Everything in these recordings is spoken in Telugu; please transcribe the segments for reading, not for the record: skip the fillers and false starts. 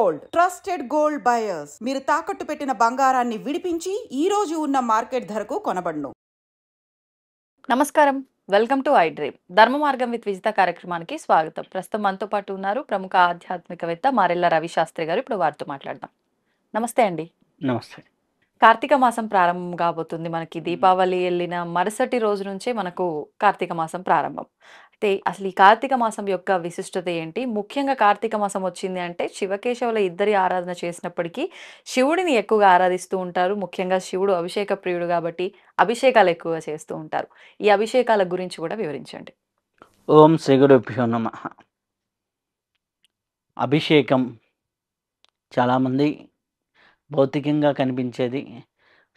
Gold trusted gold buyers. మీరు తాకట్టు పెట్టిన బంగారాన్ని విడిపించి ఈ రోజు ఉన్న మార్కెట్ ధరకు కొనబడును. నమస్కారం, వెల్కమ్ టు ఐ డ్రీమ్. ధర్మ మార్గం విత్ విజిత కార్యక్రమానికి స్వాగతం. ప్రస్తుతం మనతో పాటు ఉన్నారు ప్రముఖ ఆధ్యాత్మికవేత్త మారెల్ల రవి శాస్త్రి గారు. ఇప్పుడు వారితో మాట్లాడదాం. నమస్తే అండి. నమస్తే. కార్తీక మాసం ప్రారంభం కాబోతుంది. మనకి దీపావళి వెళ్ళిన మరుసటి రోజు నుంచే మనకు కార్తీక మాసం ప్రారంభం. అయితే అసలు ఈ కార్తీక మాసం యొక్క విశిష్టత ఏంటి? ముఖ్యంగా కార్తీక మాసం వచ్చింది అంటే శివకేశవుల ఇద్దరి ఆరాధన చేసినప్పటికీ శివుడిని ఎక్కువగా ఆరాధిస్తూ ఉంటారు. ముఖ్యంగా శివుడు అభిషేక ప్రియుడు కాబట్టి అభిషేకాలు ఎక్కువగా చేస్తూ ఉంటారు. ఈ అభిషేకాల గురించి కూడా వివరించండి. ఓం శ్రీ గురుభ్యో నమః. అభిషేకం చాలామంది భౌతికంగా కనిపించేది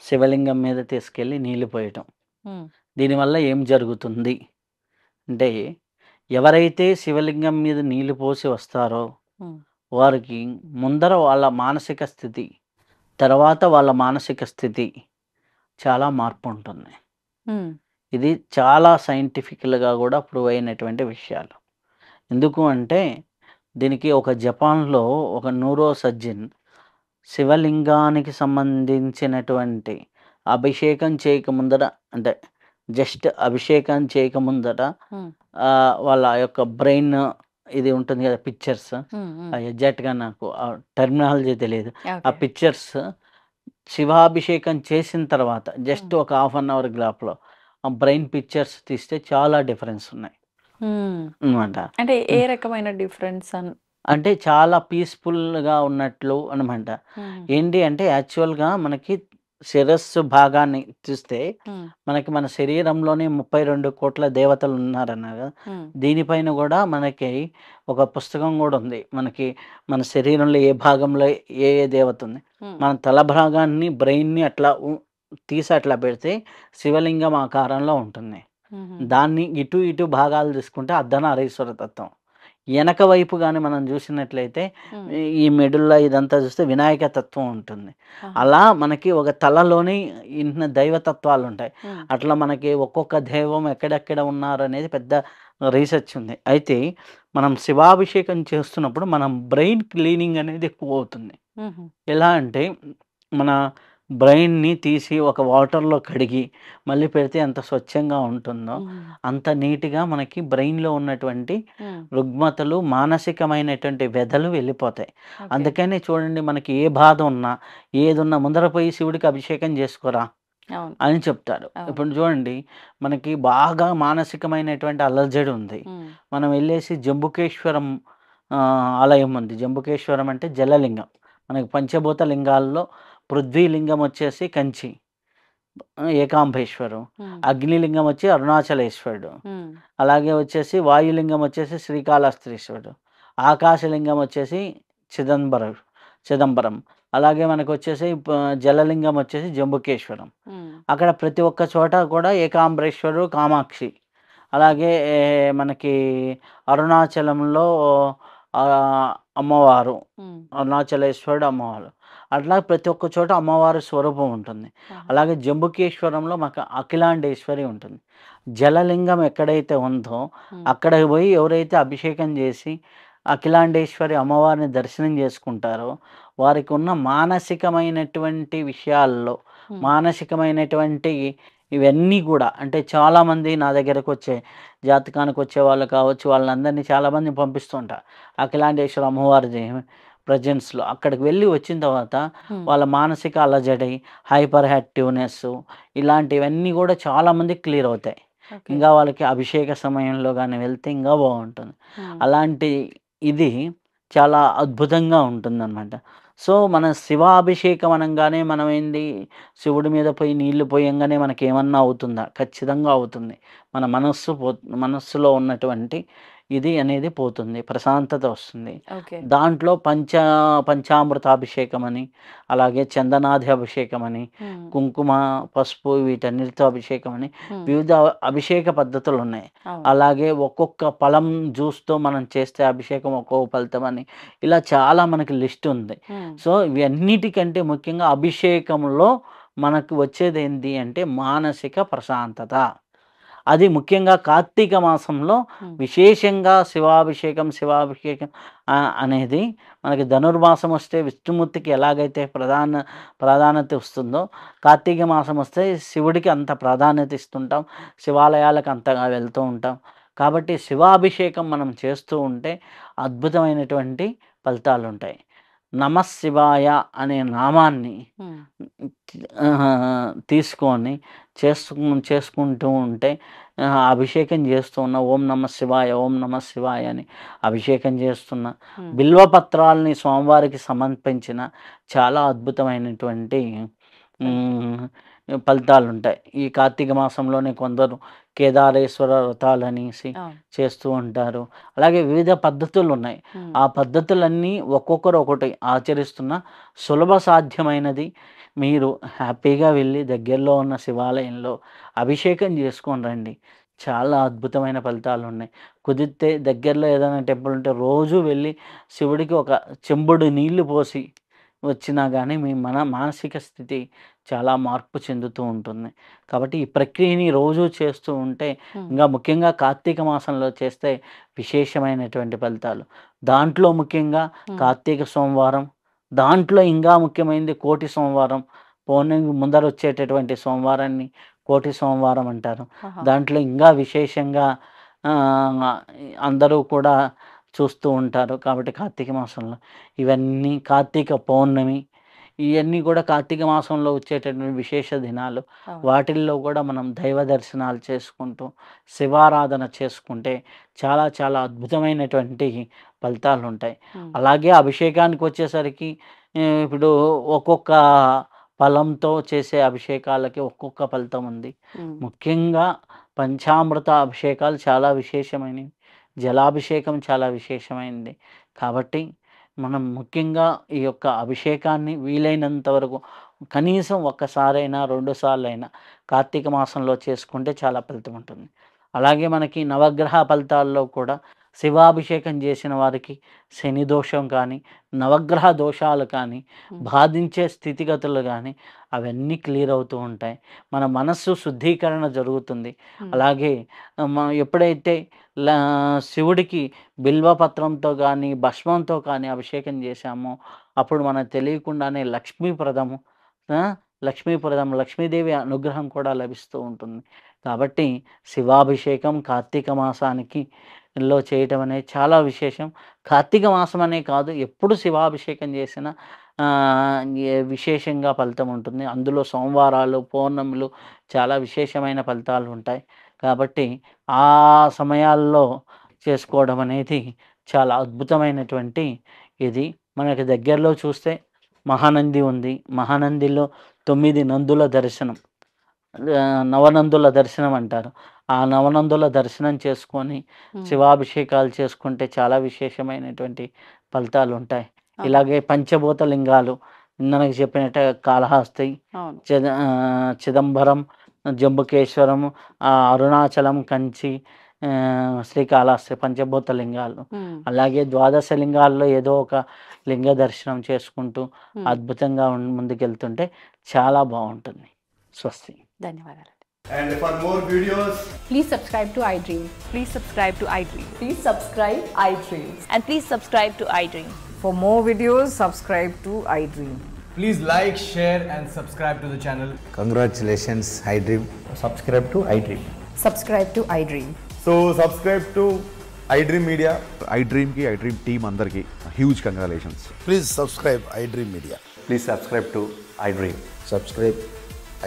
శివలింగం మీద తీసుకెళ్ళి నీళ్లు పోయటం. దీనివల్ల ఏం జరుగుతుంది అంటే, ఎవరైతే శివలింగం మీద నీళ్లు పోసి వస్తారో వారికి ముందర వాళ్ళ మానసిక స్థితి, తర్వాత వాళ్ళ మానసిక స్థితి చాలా మార్పు ఉంటుంది. ఇది చాలా సైంటిఫికల్గా కూడా ప్రూవ్ అయినటువంటి విషయాలు. ఎందుకు అంటే, దీనికి ఒక జపాన్లో ఒక న్యూరో సర్జన్ శివలింగానికి సంబంధించినటువంటి అభిషేకం చేయకముందట, అంటే జస్ట్ అభిషేకం చేయకముందట వాళ్ళ యొక్క బ్రెయిన్ ఇది ఉంటుంది కదా, పిక్చర్స్, ఎగ్జాక్ట్గా నాకు ఆ టెర్మినాలజీ తెలియదు, ఆ పిక్చర్స్ శివాభిషేకం చేసిన తర్వాత జస్ట్ ఒక హాఫ్ అన్ అవర్ గ్యాప్లో ఆ బ్రెయిన్ పిక్చర్స్ తీస్తే చాలా డిఫరెన్స్ ఉన్నాయి అనమాట. అంటే ఏ రకమైన డిఫరెన్స్? అంటే చాలా పీస్ఫుల్గా ఉన్నట్లు అనమాట. ఏంటి అంటే, యాక్చువల్గా మనకి శిరస్సు భాగాన్ని చూస్తే మనకి మన శరీరంలోనే 32 కోట్ల దేవతలు ఉన్నారన్నారు. దీనిపైన కూడా మనకి ఒక పుస్తకం కూడా ఉంది. మనకి మన శరీరంలో ఏ భాగంలో ఏ ఏ దేవత ఉంది. మన తల భాగాన్ని, బ్రెయిన్ని అట్లా తీసి అట్లా పెడితే శివలింగం ఆకారంలో ఉంటుంది. దాన్ని ఇటు ఇటు భాగాలు తీసుకుంటే అర్ధనారీశ్వర తత్వం. వెనక వైపు కానీ మనం చూసినట్లయితే ఈ మెడుల్లో ఇదంతా చూస్తే వినాయక తత్వం ఉంటుంది. అలా మనకి ఒక తలలోని ఇన్ని దైవతత్వాలు ఉంటాయి. అట్లా మనకి ఒక్కొక్క దైవం ఎక్కడెక్కడ ఉన్నారు అనేది పెద్ద రీసెర్చ్ ఉంది. అయితే మనం శివాభిషేకం చేస్తున్నప్పుడు మనం బ్రెయిన్ క్లీనింగ్ అనేది ఎక్కువ అవుతుంది. ఎలా అంటే, మన బ్రెయిన్ని తీసి ఒక వాటర్లో కడిగి మళ్ళీ పెడితే ఎంత స్వచ్ఛంగా ఉంటుందో అంత నీట్గా మనకి బ్రెయిన్లో ఉన్నటువంటి రుగ్మతలు, మానసికమైనటువంటి వ్యధలు వెళ్ళిపోతాయి. అందుకని చూడండి, మనకి ఏ బాధ ఉన్నా ఏది ఉన్నా ముందర పోయి శివుడికి అభిషేకం చేసుకోరా అని చెప్తారు. ఇప్పుడు చూడండి, మనకి బాగా మానసికమైనటువంటి అలర్జడి ఉంది, మనం వెళ్ళేసి జంబుకేశ్వరం ఆలయం ఉంది. జంబుకేశ్వరం అంటే జలలింగం. మనకి పంచభూత లింగాల్లో పృథ్వీలింగం వచ్చేసి కంచి ఏకాంబేశ్వరు, అగ్నిలింగం వచ్చి అరుణాచలేశ్వరుడు, అలాగే వచ్చేసి వాయులింగం వచ్చేసి శ్రీకాళహస్తీశ్వరుడు, ఆకాశలింగం వచ్చేసి చిదంబరం, అలాగే మనకు వచ్చేసి జలలింగం వచ్చేసి జంబుకేశ్వరం. అక్కడ ప్రతి ఒక్క చోట కూడా ఏకాంబరేశ్వరుడు, కామాక్షి, అలాగే మనకి అరుణాచలంలో అమ్మవారు, అరుణాచలేశ్వరుడు అమ్మవారు, అట్లా ప్రతి ఒక్క చోట అమ్మవారి స్వరూపం ఉంటుంది. అలాగే జంబుకేశ్వరంలో మాకు అఖిలాండేశ్వరి ఉంటుంది. జలలింగం ఎక్కడైతే ఉందో అక్కడికి పోయి ఎవరైతే అభిషేకం చేసి అఖిలాండేశ్వరి అమ్మవారిని దర్శనం చేసుకుంటారో వారికి ఉన్న మానసికమైనటువంటి విషయాల్లో, మానసికమైనటువంటి ఇవన్నీ కూడా, అంటే చాలామంది నా దగ్గరకు వచ్చే జాతకానికి వచ్చే వాళ్ళు కావచ్చు, వాళ్ళందరినీ చాలామంది పంపిస్తుంటా అఖిలాండేశ్వరి అమ్మవారి ప్రజెన్స్లో. అక్కడికి వెళ్ళి వచ్చిన తర్వాత వాళ్ళ మానసిక అలజడి, హైపర్ యాక్టివ్నెస్, ఇలాంటివన్నీ కూడా చాలామంది క్లియర్ అవుతాయి. ఇంకా వాళ్ళకి అభిషేక సమయంలో కానీ వెళ్తే ఇంకా బాగుంటుంది. అలాంటి ఇది చాలా అద్భుతంగా ఉంటుందన్నమాట. సో మన శివాభిషేకం అనగానే మనం ఏంది, శివుడి మీద పోయి నీళ్లు పోయంగానే మనకి ఏమన్నా అవుతుందా? ఖచ్చితంగా అవుతుంది. మన మనస్సులో ఉన్నటువంటి ఇది అనేది పోతుంది, ప్రశాంతత వస్తుంది. దాంట్లో పంచామృతాభిషేకం అని, అలాగే చందనాది అభిషేకం అని, కుంకుమ, పసుపు వీటన్నిటితో అభిషేకం అని వివిధ అభిషేక పద్ధతులు ఉన్నాయి. అలాగే ఒక్కొక్క ఫలం జ్యూస్తో మనం చేస్తే అభిషేకం ఒక్కొక్క ఫలితం అని, ఇలా చాలా మనకి లిస్ట్ ఉంది. సో ఇవన్నిటికంటే ముఖ్యంగా అభిషేకంలో మనకు వచ్చేది ఏంటి అంటే మానసిక ప్రశాంతత. అది ముఖ్యంగా కార్తీక మాసంలో విశేషంగా శివాభిషేకం అనేది మనకి ధనుర్మాసం వస్తే విష్ణుమూర్తికి ఎలాగైతే ప్రాధాన్యత వస్తుందో కార్తీక మాసం వస్తే శివుడికి అంత ప్రాధాన్యత ఇస్తుంటాం, శివాలయాలకు అంతగా వెళ్తూ ఉంటాం. కాబట్టి శివాభిషేకం మనం చేస్తూ ఉంటే అద్భుతమైనటువంటి ఫలితాలు ఉంటాయి. నమశివాయ అనే నామాన్ని తీసుకొని చేసుకుంటూ ఉంటే అభిషేకం చేస్తున్న ఓం నమ శివాయ అని అభిషేకం చేస్తున్న బిల్వపత్రాలని స్వామివారికి సమర్పించిన చాలా అద్భుతమైనటువంటి ఫలితాలు ఉంటాయి. ఈ కార్తీక మాసంలోనే కొందరు కేదారేశ్వర వ్రతాలనేసి చేస్తూ ఉంటారు. అలాగే వివిధ పద్ధతులు ఉన్నాయి. ఆ పద్ధతులన్నీ ఒక్కొక్కరు ఒకటి ఆచరిస్తున్న సులభ సాధ్యమైనది. మీరు హ్యాపీగా వెళ్ళి దగ్గరలో ఉన్న శివాలయంలో అభిషేకం చేసుకొని రండి. చాలా అద్భుతమైన ఫలితాలు ఉన్నాయి. కుదిరితే దగ్గరలో ఏదైనా టెంపుల్ ఉంటే రోజు వెళ్ళి శివుడికి ఒక చెంబుడు నీళ్లు పోసి వచ్చినా కానీ మీ మానసిక స్థితి చాలా మార్పు చెందుతూ ఉంటుంది. కాబట్టి ఈ ప్రక్రియని రోజు చేస్తూ ఉంటే, ఇంకా ముఖ్యంగా కార్తీక మాసంలో చేస్తే విశేషమైనటువంటి ఫలితాలు. దాంట్లో ముఖ్యంగా కార్తీక సోమవారం, దాంట్లో ఇంకా ముఖ్యమైనది కోటి సోమవారం. పౌర్ణమి ముందర వచ్చేటటువంటి సోమవారాన్ని కోటి సోమవారం అంటారు. దాంట్లో ఇంకా విశేషంగా అందరూ కూడా చూస్తూ ఉంటారు. కాబట్టి కార్తీక మాసంలో ఇవన్నీ, కార్తీక పౌర్ణమి, ఇవన్నీ కూడా కార్తీక మాసంలో వచ్చేటటువంటి విశేష దినాలు. వాటిల్లో కూడా మనం దైవ దర్శనాలు చేసుకుంటూ శివారాధన చేసుకుంటే చాలా చాలా అద్భుతమైనటువంటి ఫలితాలు ఉంటాయి. అలాగే అభిషేకానికి వచ్చేసరికి ఇప్పుడు ఒక్కొక్క ఫలంతో చేసే అభిషేకాలకి ఒక్కొక్క ఫలితం ఉంది. ముఖ్యంగా పంచామృత అభిషేకాలు చాలా విశేషమైనవి, జలాభిషేకం చాలా విశేషమైనది. కాబట్టి మనం ముఖ్యంగా ఈ యొక్క అభిషేకాన్ని వీలైనంత వరకు కనీసం ఒక్కసారైనా 2 సార్లైనా కార్తీక మాసంలో చేసుకుంటే చాలా ఫలితం ఉంటుంది. అలాగే మనకి నవగ్రహ ఫలితాల్లో కూడా శివాభిషేకం చేసిన వారికి శని దోషం కానీ, నవగ్రహ దోషాలు కానీ, బాధించే స్థితిగతులు కానీ అవన్నీ క్లియర్ అవుతూ ఉంటాయి. మన మనస్సు శుద్ధీకరణ జరుగుతుంది. అలాగే ఎప్పుడైతే శివుడికి బిల్వపత్రంతో కానీ, భస్మంతో కానీ అభిషేకం చేశామో అప్పుడు మనకు తెలియకుండానే లక్ష్మీదేవి అనుగ్రహం కూడా లభిస్తూ ఉంటుంది. కాబట్టి శివాభిషేకం కార్తీక మాసానికి చేయటం అనేది చాలా విశేషం. కార్తీక మాసం అనే కాదు, ఎప్పుడు శివాభిషేకం చేసినా విశేషంగా ఫలితం ఉంటుంది. అందులో సోమవారాలు, పౌర్ణములు చాలా విశేషమైన ఫలితాలు ఉంటాయి. కాబట్టి ఆ సమయాల్లో చేసుకోవడం అనేది చాలా అద్భుతమైనటువంటి ఇది. మనకి దగ్గరలో చూస్తే మహానంది ఉంది. మహానందిలో 9 నందుల దర్శనం, నవనందుల దర్శనం అంటారు. ఆ నవనందుల దర్శనం చేసుకొని శివాభిషేకాలు చేసుకుంటే చాలా విశేషమైనటువంటి ఫలితాలు ఉంటాయి. ఇలాగే పంచభూత లింగాలు ఇందాక చెప్పినట్టు కాళహస్తి, చిదంబరం, జంబుకేశ్వరం, అరుణాచలం, కంచి, శ్రీకాళహస్తి పంచభూత లింగాలు. అలాగే 12 లింగాల్లో ఏదో ఒక లింగ దర్శనం చేసుకుంటూ అద్భుతంగా ముందుకెళ్తుంటే చాలా బాగుంటుంది. స్వస్తి. ధన్యవాదాలు. And for more videos, please subscribe to iDream. Please subscribe to iDream. Please subscribe iDream. And please subscribe to iDream. For more videos, subscribe to iDream. please like, share and subscribe to the channel. Congratulations, iDream. Subscribe to iDream. Subscribe to iDream. So subscribe to iDream Media. iDream ki iDream team andarki huge congratulations. Please subscribe iDream Media. Please subscribe to iDream. Subscribe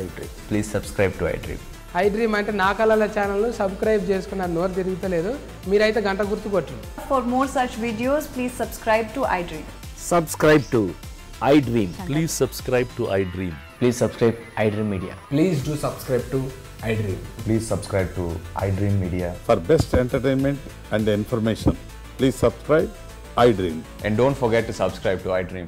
iDream. Please subscribe to iDream. iDream అంటే నా కళల ఛానల్ సబ్స్క్రైబ్ చేసుకున్న నోరు తిరుగుతలేదు, మీరైతే గంట గుర్తు కొట్టండి. For more such videos, please subscribe to iDream. Subscribe to iDream. Please subscribe to iDream. Please subscribe iDream Media. Please do subscribe to iDream. Please subscribe to iDream Media. For best entertainment and information, please subscribe iDream. And don't forget to subscribe to iDream.